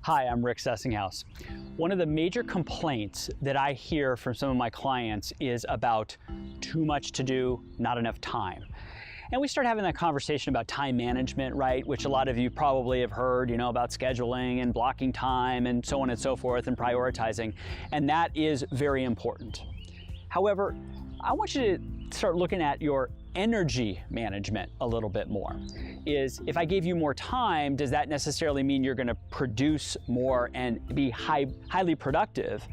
Hi, I'm Rick Sessinghaus. One of the major complaints that I hear from some of my clients is about too much to do, not enough time. And we start having that conversation about time management, right? Which a lot of you probably have heard, about scheduling and blocking time and so on and so forth and prioritizing. And that is very important. However, I want you to start looking at your energy management a little bit more. If I gave you more time, does that necessarily mean you're going to produce more and be highly productive?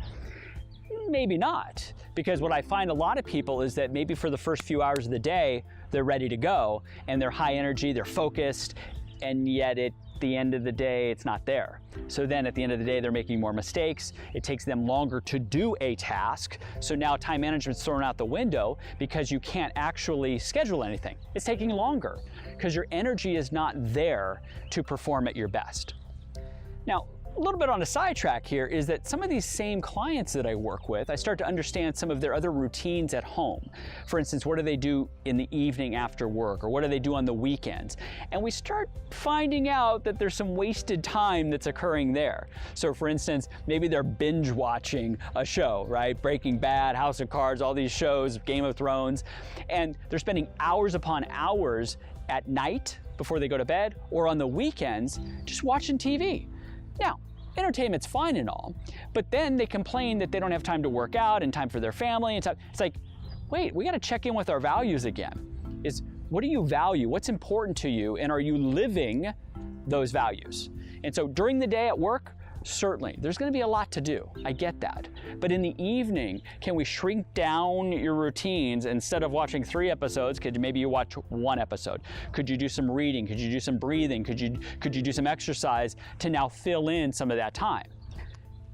Maybe not, because what I find a lot of people is that maybe for the first few hours of the day, they're ready to go and they're high energy, they're focused, and yet at the end of the day, it's not there. So then at the end of the day, they're making more mistakes. It takes them longer to do a task. So now time management's thrown out the window because you can't actually schedule anything. It's taking longer because your energy is not there to perform at your best. Now, a little bit on a sidetrack here is that some of these same clients that I work with, I start to understand some of their other routines at home. For instance, what do they do in the evening after work, or what do they do on the weekends? And we start finding out that there's some wasted time that's occurring there. So for instance, maybe they're binge watching a show, right? Breaking Bad, House of Cards, all these shows, Game of Thrones, and they're spending hours upon hours at night before they go to bed or on the weekends just watching TV. Now, entertainment's fine and all, but then they complain that they don't have time to work out and time for their family and stuff. It's like, wait, we got to check in with our values again. What do you value? What's important to you? And are you living those values? And so during the day at work, certainly, there's going to be a lot to do. I get that. But in the evening, can we shrink down your routines? Instead of watching 3 episodes, could maybe you watch 1 episode? Could you do some reading? Could you do some breathing? Could you do some exercise to now fill in some of that time?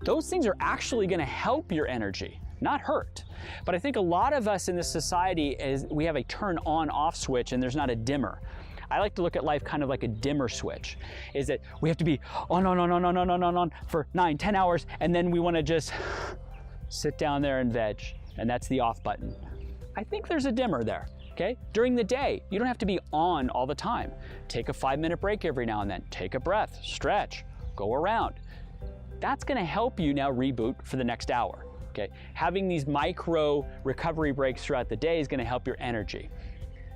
Those things are actually going to help your energy, not hurt. But I think a lot of us in this society we have a turn on off switch and there's not a dimmer. I like to look at life kind of like a dimmer switch, is that we have to be on for 9-10 hours, and then we want to just sit down there and veg, and that's the off button. I think there's a dimmer there, okay? During the day, you don't have to be on all the time. Take a 5-minute break every now and then. Take a breath, stretch, go around. That's going to help you now reboot for the next hour, okay? Having these micro recovery breaks throughout the day is going to help your energy.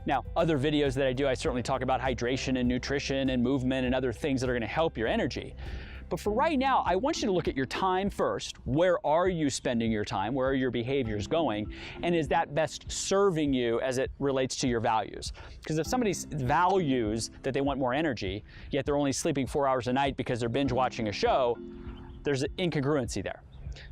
Now, other videos that I do, I certainly talk about hydration and nutrition and movement and other things that are going to help your energy. But for right now, I want you to look at your time first. Where are you spending your time? Where are your behaviors going? And is that best serving you as it relates to your values? Because if somebody values that they want more energy, yet they're only sleeping 4 hours a night because they're binge watching a show, there's an incongruency there.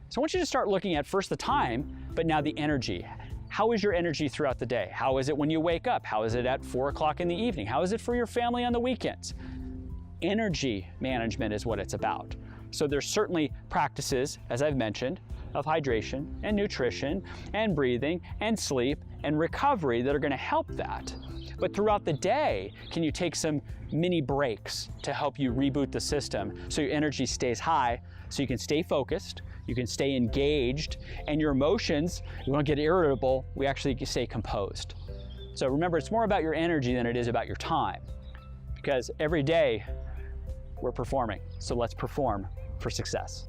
So I want you to start looking at first the time, but now the energy. How is your energy throughout the day? How is it when you wake up? How is it at 4 o'clock in the evening? How is it for your family on the weekends? Energy management is what it's about. So there's certainly practices, as I've mentioned, of hydration and nutrition and breathing and sleep and recovery that are going to help that. But throughout the day, can you take some mini breaks to help you reboot the system so your energy stays high, so you can stay focused, you can stay engaged, and your emotions, you won't get irritable, we actually stay composed. So remember, it's more about your energy than it is about your time, because every day we're performing. So let's perform for success.